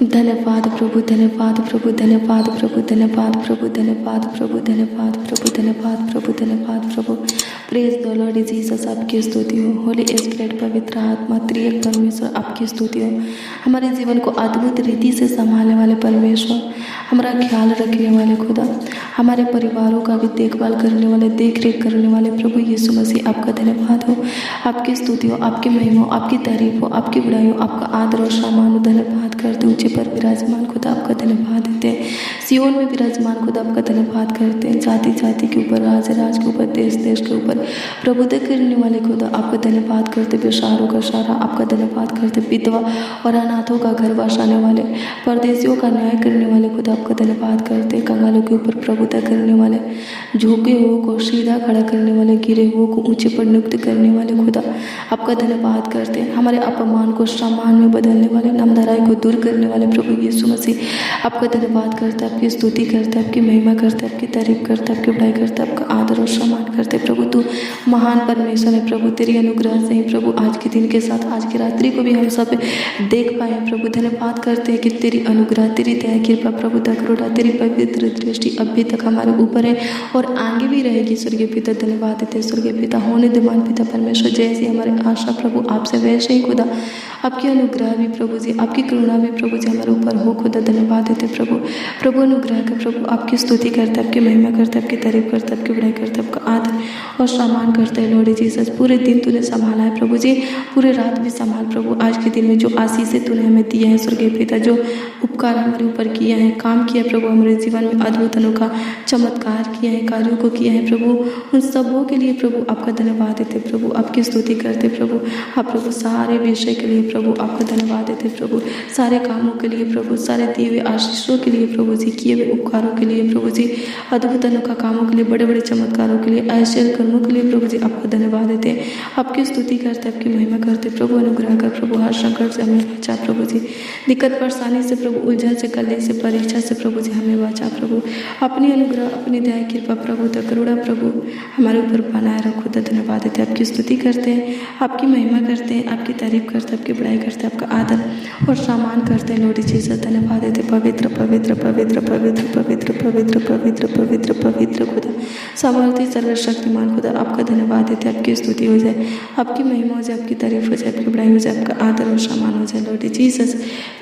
धन्यवाद प्रभु, धन्यवाद प्रभु, धन्यवाद प्रभु, धन्यवाद प्रभु, धन्यवाद प्रभु, धन्यवाद प्रभु, धन्यवाद प्रभु, धन्यवाद प्रभु। प्रेज द लॉर्ड जीसस, आपकी स्तुति हो। होली स्पिरिट, पवित्र आत्मा, त्रिएक परमेश्वर, आपकी स्तुति हो। हमारे जीवन को अद्भुत रीति से संभालने वाले परमेश्वर, हमारा ख्याल रखने वाले खुदा, हमारे परिवारों का भी देखभाल करने वाले, देख रेख करने वाले प्रभु यीशु मसीह, आपका धन्यवाद हो, आपकी स्तुति हो, आपकी महिमा हो, आपकी तारीफ हो, आपकी बड़ाई हो, आपका आदर और सम्मान हो। धन्यवाद करते ऊंचे पर विराजमान खुदा, आपका धन्यवाद देते हैं। सियोन में विराजमान खुदा, आपका धन्यवाद करते हैं। जाति जाति के ऊपर, राज राज के ऊपर, देश देश के ऊपर प्रभुत्व करने वाले खुदा, आपका धन्यवाद करते। बेशारों का शारा, आपका धन्यवाद करते। विधवा और अनाथों का घर बसाने वाले, परदेशियों का न्याय करने वाले खुदा, आपका धन्यवाद करते। कंगालों के ऊपर प्रभुता करने वाले, झुके हुओं को सीधा खड़ा करने वाले, गिरे हुओं को ऊंचे पर नियुक्त करने वाले खुदा, आपका धन्यवाद करते हैं। हमारे अपमान को सम्मान में बदलने वाले, नामधराई को दूर करने वाले प्रभु यीशु मसीह, आपका धन्यवाद करते हैं। आपकी स्तुति करते हैं, आपकी महिमा करते हैं, आपकी तारीफ करते हैं, आपकी बड़ाई करते हैं, आपका आदर और सम्मान करते हैं। प्रभु तू महान परमेश्वर है प्रभु, तेरी अनुग्रह से ही प्रभु आज के दिन के साथ आज की रात्रि को भी हम सब देख पाए प्रभु। धन्यवाद करते हैं कि तेरी अनुग्रह, तेरी दया, कृपा प्रभु करुणा, तेरी पवित्र दृष्टि अभी तक हमारे ऊपर है और आगे भी रहेगी। स्वर्गीय पिता धन्यवाद देते। स्वर्गीय पिता होने दिमान पिता परमेश्वर, जैसी हमारे आशा प्रभु आपसे वैसे ही खुदा, आपकी अनुग्रह भी प्रभु जी, आपकी करुणा भी प्रभु जी हमारे ऊपर हो खुदा। धन्यवाद देते प्रभु। प्रभु अनुग्रह का प्रभु, आपकी स्तुति करते, आपकी महिमा करते, आपकी तारीफ करते, आपकी बड़ाई करते, आपका आदर और सम्मान करते हैं। लॉर्ड जीसस, पूरे दिन तूने संभाला है प्रभु जी, पूरे रात भी संभाल प्रभु। आज के दिन में जो आशीषें तूने हमें दिया है स्वर्गीय पिता, जो उपकार हमारे ऊपर किया है, काम किया प्रभु, हमारे जीवन में अद्भुत अनोखा चमत्कार किया है, कार्यों को किया है प्रभु, उन सबों के लिए प्रभु आपका धन्यवाद देते प्रभु, आपकी स्तुति करते प्रभु। आप प्रभु सारे विषय के लिए प्रभु आपका धन्यवाद देते प्रभु, सारे कामों के लिए प्रभु, सारे दिए हुए आशीषों के लिए प्रभु जी, किए हुए उपकारों के लिए प्रभु जी, अद्भुत अनोखा कामों के लिए, बड़े बड़े चमत्कारों के लिए, आश्चर्य कर्मों के लिए प्रभु जी आपका धन्यवाद देते हैं। आपकी स्तुति करते, आपकी महिमा करते प्रभु। अनुग्रह कर प्रभु, हर संकट से हमें बचा प्रभु जी, दिक्कत परेशानी से प्रभु, उलझन से, कले से, परीक्षा से प्रभु जी हमें बचा प्रभु। अपनी अनुग्रह, अपनी दया, कृपा प्रभु करुणा प्रभु हमारे ऊपर बनाए रखो। धन्यवाद देते, आपकी स्तुति करते हैं, आपकी महिमा करते हैं, आपकी तारीफ करते, आपकी बड़ाई करते, आपका आदर और सम्मान करते हैं। लॉर्ड जीसस धन्यवाद देते। पवित्र पवित्र पवित्र पवित्र पवित्र पवित्र पवित्र पवित्र पवित्र खुदा, सामर्थ्य सर्वशक्तिमान खुदा, आपका धन्यवाद देते। आपकी स्तुति हो जाए, आपकी महिमा हो जाए, आपकी तारीफ हो जाए, आपकी बड़ाई हो जाए, आपका आदर और सम्मान हो जाए। लॉर्ड जीसस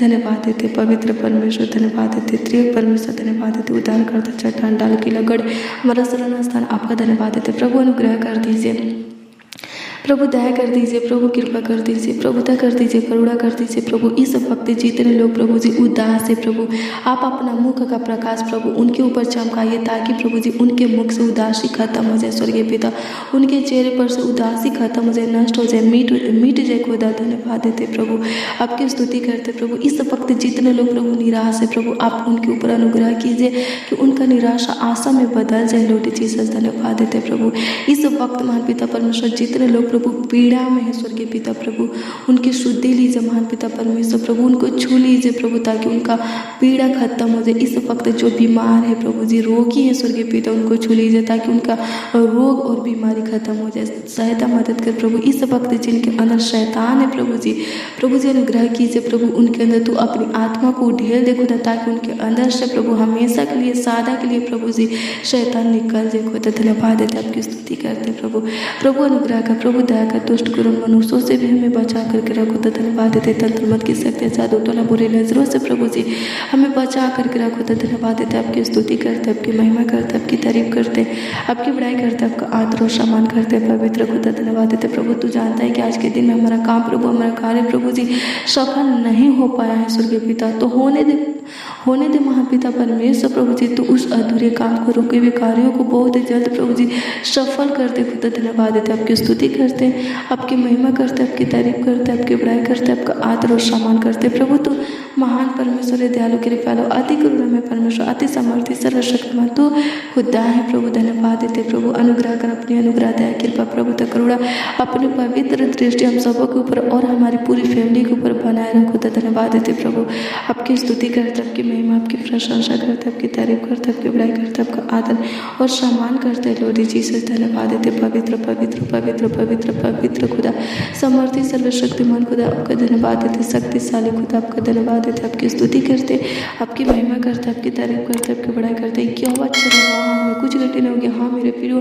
धन्यवाद देते। पवित्र परमेश्वर धन्यवाद देते। त्रिएक परमेश्वर धन्यवाद देते। उद्धार करता, चट्टान डाल की लगड़ हमारा शरण स्थान, आपका धन्यवाद देते। प्रभु अनुग्रह कर दीजिए प्रभु, दया कर दीजिए प्रभु, कृपा कर दीजिए, प्रभुता कर दीजिए, करुणा कर दीजिए प्रभु। इस वक्त जितने लोग प्रभु जी उदास है प्रभु, आप अपना मुख का प्रकाश प्रभु उनके ऊपर चमकाइए, ताकि प्रभु जी उनके मुख से उदासी खत्म हो जाए। स्वर्गीय पिता, उनके चेहरे पर से उदासी खत्म हो जाए, नष्ट हो जाए, मिट जाए खुदा। धन्यवाद देते प्रभु, आपकी स्तुति करते प्रभु। इस वक्त जितने लोग प्रभु निराश है प्रभु, आप उनके ऊपर अनुग्रह कीजिए कि उनका निराशा आशा में बदल जाए। लॉर्ड जीसस धन्यवाद देते प्रभु। इस वक्त महान पिता परमेश्वर, जितने लोग प्रभु पीड़ा में है स्वर्गीय पिता प्रभु, उनकी शुद्धि लीजिए महान पिता परमेश्वर प्रभु, उनको छू लीजिए प्रभु, ताकि उनका पीड़ा खत्म हो जाए। इस वक्त जो बीमार है प्रभु जी, रोगी है स्वर्गीय पिता, उनको छू लीजिए ताकि उनका रोग और बीमारी खत्म हो जाए। सहायता मदद कर प्रभु। इस वक्त जिनके अंदर शैतान है प्रभु जी अनुग्रह कीजिए प्रभु, उनके अंदर तू अपनी आत्मा को ढेल दे खुदा, ताकि उनके अंदर से प्रभु हमेशा के लिए, सदा के लिए प्रभु जी शैतान निकल जाए खुदा। धन्यवाद देते, आपकी स्तुति करते प्रभु। प्रभु अनुग्रह का प्रभु, दया का, दुष्ट गुरु मनुष्यों से भी हमें बचा करके रखो। तो धन्यवाद देते। तंत्र मत की शक्ति, जादू टोना, बुरी नजरों से प्रभु जी हमें बचा करके रखो। तो धन्यवाद देते, आपकी स्तुति करते, आपकी महिमा करते, आपकी तारीफ करते, आपकी बड़ाई करते, आपका आदर और सम्मान करते पवित्र खुदा। धन्यवाद देते प्रभु। तू जानता है कि आज के दिन में हमारा काम प्रभु, हमारा कार्य प्रभु जी सफल नहीं हो पाया है स्वर्गीय पिता, तो होने दे महापिता परमेश्वर प्रभु जी। तो उस अधूरे काम को, रुके हुए कार्यों को बहुत जल्द प्रभु जी सफल करते खुदा। धन्यवाद देते, आपकी स्तुति करते, आपकी महिमा करते, आपकी तारीफ करते, आपकी बड़ाई करते, आपका आदर और सम्मान करते प्रभु। तो महान परमेश्वर है, दयालु कृपालु, अति करुणा में परमेश्वर, अति समर्थी, सर्वशक्तिमान तू खुदा है प्रभु। धन्यवाद देते प्रभु। अनुग्रह कर, अपनी अनुग्रह, दया, कृपा प्रभु करुणा अपनी पवित्र दृष्टि हम सबों के ऊपर और हमारी पूरी फैमिली के ऊपर बनाए रखो। तो धन्यवाद देते प्रभु, आपकी स्तुति करते, करते, आपकी महिमा, आपकी प्रशंसा करते, आपकी तारीफ करते, आपकी बड़ाई करते, आपका आदर और सम्मान करते हैं लॉर्ड जीसस। धन्यवाद देते पवित्र पवित्र पवित्र पवित्र पवित्र खुदा, समर्थी सर्वशक्तिमान खुदा, आपका धन्यवाद देते, शक्तिशाली खुदा, आपका धन्यवाद देते, आपकी स्तुति करते, आपकी महिमा करते, आपकी तारीफ करते, आपकी बड़ाई करते। क्या हुआ चरवाहा, हमें कुछ घटे नहीं हो गया। हाँ मेरे प्रियो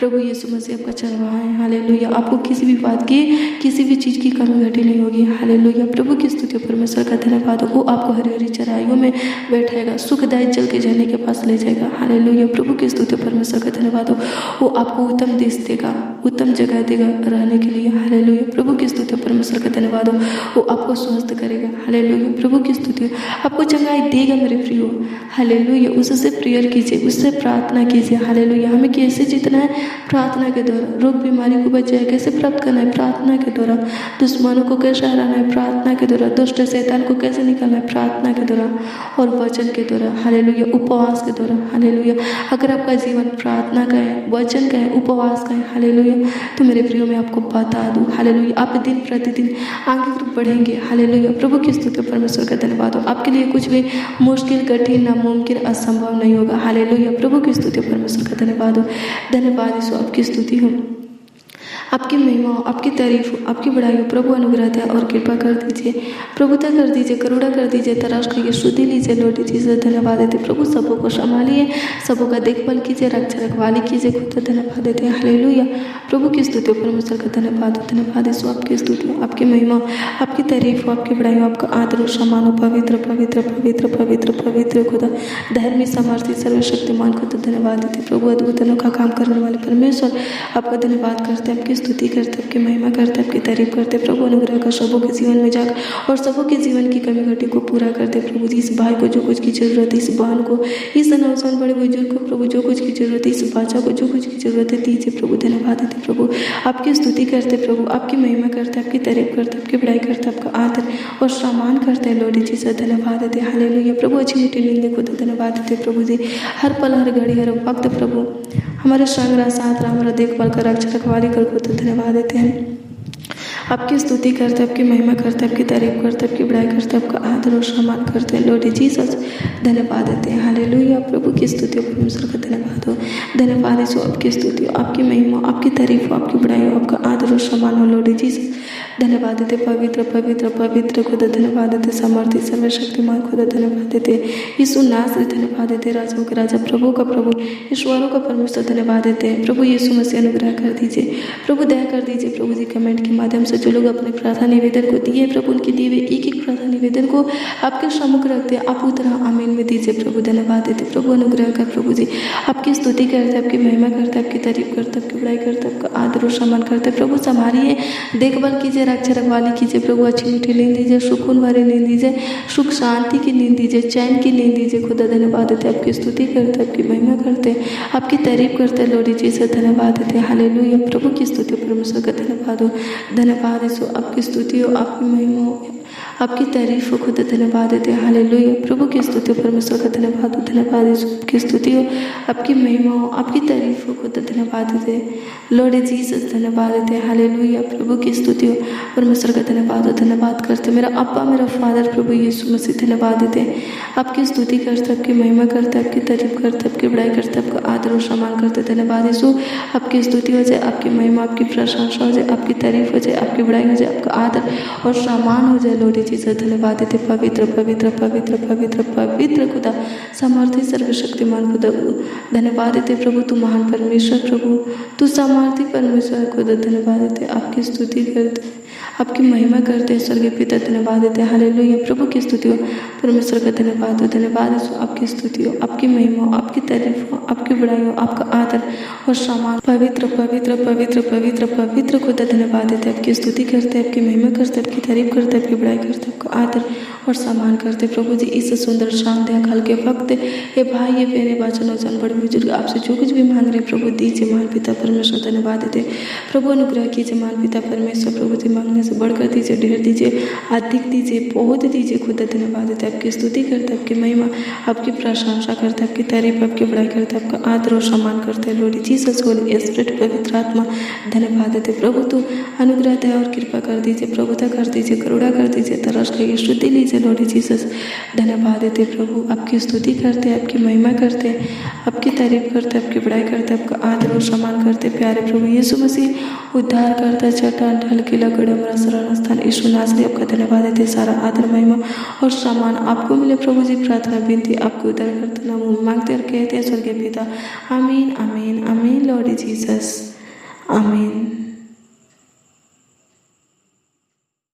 प्रभु यीशु मसीह आपका चरवाहा है। हालेलुया, आपको किसी भी बात की, किसी भी चीज़ की कमी घटी नहीं होगी। हालेलुया, प्रभु की स्तुति, परमेश्वर का धन्यवाद हो। वो आपको हरी हरी चराइयों में बैठाएगा, सुखदायक जल के झरने के पास ले जाएगा। हालेलुया, प्रभु की स्तुति, परमेश्वर का धन्यवाद हो। वो आपको उत्तम देश देगा, उत्तम जगह देगा रहने के लिए। हालेलुया, प्रभु की स्तुति, परमेश्वर का धन्यवाद हो। वो आपको स्वस्थ करेगा। हालेलुया, प्रभु की स्तुति, आपको चंगाई देगा मेरे प्रियो। हालेलुया, उससे प्रेयर कीजिए, उससे प्रार्थना कीजिए। हालेलुया, हमें कैसे जीतना है? प्रार्थना के द्वारा। रोग बीमारी को बचाए कैसे प्राप्त करना है? प्रार्थना के द्वारा। दुश्मनों को कैसे हराना है? प्रार्थना के द्वारा। दुष्ट शैतान को कैसे निकालना है? प्रार्थना के द्वारा और वचन के द्वारा। हालेलुया, उपवास के द्वारा। हालेलुया, अगर आपका जीवन प्रार्थना का है, वचन का है, उपवास का है, हालेलुया, तो मेरे प्रियो मैं आपको बता दूं, हालेलुया, आप दिन प्रतिदिन आगे बढ़ेंगे। हालेलुया, प्रभु की स्तुति, परमेश्वर का धन्यवाद हो। आपके लिए कुछ भी मुश्किल, कठिन, नामुमकिन, असंभव नहीं होगा। हालेलुया, प्रभु की स्तुति, परमेश्वर का धन्यवाद हो। धन्यवाद यीशु, आपकी स्तुति हो, आपकी महिमा हो, आपकी तारीफ हो, आपकी बड़ाई हो। प्रभु अनुग्रह दया और कृपा कर दीजिए, प्रभुता कर दीजिए, करुणा कर दीजिए, तराश करिए, शुद्धि लीजिए लॉर्ड जीसस। धन्यवाद देते प्रभु, सबों को संभालिए, सबों का देखभाल कीजिए, रक्षा रखवाली कीजिए, खुद धन्यवाद देते हैं। हालेलुया, प्रभु की स्तुति, परमेश्वर का धन्यवाद हो। धन्यवाद यीशु, आपकी स्तुति हो, आपकी महिमा, आपकी तारीफ हो, आपकी बड़ाई हो, आपका आदर हो, सम्मान हो। पवित्र पवित्र पवित्र पवित्र पवित्र खुदा, धर्मी, सामर्थी, सर्वशक्तिमान खुदा, धन्यवाद देते प्रभु, अद्भुतों का काम करने वाले परमेश्वर, आपका धन्यवाद करते हैं, आपकी स्तुति करते, आपकी महिमा करते, आपकी तारीफ करते। प्रभु अनुग्रह कर सबों के जीवन में जाकर और सबों के जीवन की कमी घटी को पूरा करते। प्रभु जी, इस भाई को जो कुछ की जरूरत है, इस बहन को, इस नौजवान बड़े बुजुर्ग को, प्रभु जो कुछ की जरूरत है, इस बच्चा को जो कुछ की जरूरत है, दीजिए प्रभु। धन्यवाद देते प्रभु, आपकी स्तुति करते प्रभु, आपकी महिमा करते, आपकी तारीफ करते, आपकी बड़ाई करते, आपका आदर और सम्मान करते हैं लॉर्ड जीसस। धन्यवाद देते। हालेलुया, प्रभु अच्छी मीठी नींद खुद धन्यवाद देते प्रभु जी, हर पल, हर घड़ी, हर वक्त प्रभु हमारे संग रहा, साथ रहा, हमारा देखभाल कर, रक्षा रखवाली कर, खुद धन्यवाद देते हैं। आपकी स्तुति करते, आपकी महिमा करते, आपकी तारीफ करते, आपकी बड़ाई करते, आपका आदर और सम्मान करते हैं लॉर्ड जीसस। धन्यवाद देते हैं। हालेलुया, प्रभु की स्तुति हो, परमेश्वर का धन्यवाद हो। धन्यवाद यीशु, आपकी स्तुति हो, आपकी महिमा, आपकी तारीफ हो, आपकी बड़ाई हो, आपका आदर और सम्मान हो लॉर्ड जीसस। धन्यवाद देते पवित्र पवित्र पवित्र खुदा, धन्यवाद देते समर्थी, सर्वशक्तिमान खुदा, धन्यवाद देते यीशु नासरी, धन्यवाद देते राजाओं के राजा, प्रभु का प्रभु, ईश्वरों का परमेश्वर, धन्यवाद देते हैं प्रभु यीशु मसीह। अनुग्रह कर दीजिए प्रभु, दया कर दीजिए प्रभु जी। कमेंट के माध्यम से जो लोग अपने प्रार्थना निवेदन को दिए प्रभु, उनके दिए हुए एक एक प्रार्थना निवेदन को आपके सम्मुख रखते हैं, आप उतना आमीन में दीजिए प्रभु। धन्यवाद देते प्रभु, अनुग्रह कर प्रभु जी, आपकी स्तुति करते, आपकी महिमा करते, आपकी तारीफ करते, आपकी बड़ाई करते, आपका आदर और सम्मान करते प्रभु। संभालिए, देखभाल कीजिए, रक्षा रखवाली कीजिए प्रभु। अच्छी मीठी नींद दीजिए, सुकून भरी नींद दीजिए, सुख शांति की नींद दीजिए, चैन की नींद दीजिए खुदा। धन्यवाद देते, आपकी स्तुति करते, आपकी महिमा करते, आपकी तारीफ करते लॉर्ड जीसस। धन्यवाद देते। हालेलुया, प्रभु की स्तुति, परमेश्वर का धन्यवाद हो। धन्यवाद यीशु, आपकी स्तुति हो, आपकी महिमा हो, आपकी तारीफ हो खुदा। धन्यवाद देते। हालेलुया, प्रभु की स्तुति हो, परमेश्वर का धन्यवाद हो। धन्यवाद यीशु, आपकी स्तुति हो, आपकी महिमा हो, आपकी तारीफ हो खुदा। धन्यवाद देते लॉर्ड जीसस। धन्यवाद देते। हालेलुया, प्रभु की स्तुति हो, परमेश्वर का धन्यवाद हो। धन्यवाद करते मेरा अब्बा, मेरा फादर प्रभु यीशु मसीह। धन्यवाद देते, आपकी स्तुति करते, आपकी महिमा करते, आपकी तारीफ करते, आपकी बड़ाई करते, आपका आदर और सम्मान करते। धन्यवाद यीशु, आपकी स्तुति हो जाए, आपकी महिमा, आपकी प्रशंसा हो जाए, आपकी तारीफ हो जाए, आपकी बड़ाई हो जाए, आपका आदर और सम्मान हो जाए लॉर्ड जीसस। धन्यवाद देते पवित्र पवित्र पवित्र पवित्र पवित्र खुदा, सामर्थी, सर्वशक्तिमान खुदा। धन्यवाद देते प्रभु, तू महान परमेश्वर प्रभु, तू सामर्थी परमेश्वर खुदा। धन्यवाद देते, आपकी स्तुति करते, आपकी महिमा करते स्वर्गीय पिता। धन्यवाद देते। हालेलुया, प्रभु की स्तुति हो, परमेश्वर का धन्यवाद हो। धन्यवाद यीशु, आपकी स्तुति हो, आपकी महिमा हो, आपकी तारीफ हो, आपकी बड़ाई हो, आपका आदर और सम्मान। पवित्र पवित्र पवित्र पवित्र पवित्र खुदा। धन्यवाद देते, आपकी स्तुति करते, आपकी महिमा करते, आपकी तारीफ करते, आपकी बड़ाई करते, आपका आदर और सम्मान करते प्रभु जी। इस सुंदर शाम दया काल के वक्त ये भाई, ये बहने, बच्चे, नौजवान, बड़े बुजुर्ग आपसे जो कुछ भी मांग रहे प्रभु दीजिए महान पिता परमेश्वर। धन्यवाद देते प्रभु, अनुग्रह कीजिए महान पिता परमेश्वर। प्रभु जी, मांगने मांगने से बढ़कर दीजिए, ढेर दीजिए, अधिक दीजिए, बहुत दीजिए। खुदा धन्यवाद देते, आपकी स्तुति करते, आपकी महिमा, आपकी प्रशंसा करते, आपकी तारीफ, आपकी बड़ाई करते, आपका आदर और सम्मान करते हैं। लॉर्ड जीसस, होली स्पिरिट, पवित्र आत्मा धन्यवाद देते। प्रभु तू अनुग्रह दया और कृपा कर दीजिए, प्रभुता कर दीजिए, करुणा कर दीजिए, तरस करिए, शुद्धि लीजिए। लॉर्ड जीसस धन्यवाद देते प्रभु, आपकी स्तुति करते, आपकी महिमा करते, आपकी तारीफ करते, आपकी बड़ाई करते, आपका आदर और सम्मान करते। प्यारे प्रभु यीशु मसीह उद्धार करता, चट्टान, ढल, किला, गढ़, हमारा शरण स्थान यीशु नासरी, आपका धन्यवाद देते। सारा आदर, महिमा और सम्मान आपको मिले प्रभु जी। प्रार्थना विनती आपको उद्धार करते नाम मांगते और कहते हैं स्वर्गीय पिता, आमीन आमीन आमीन। लॉर्ड जीसस, आमीन।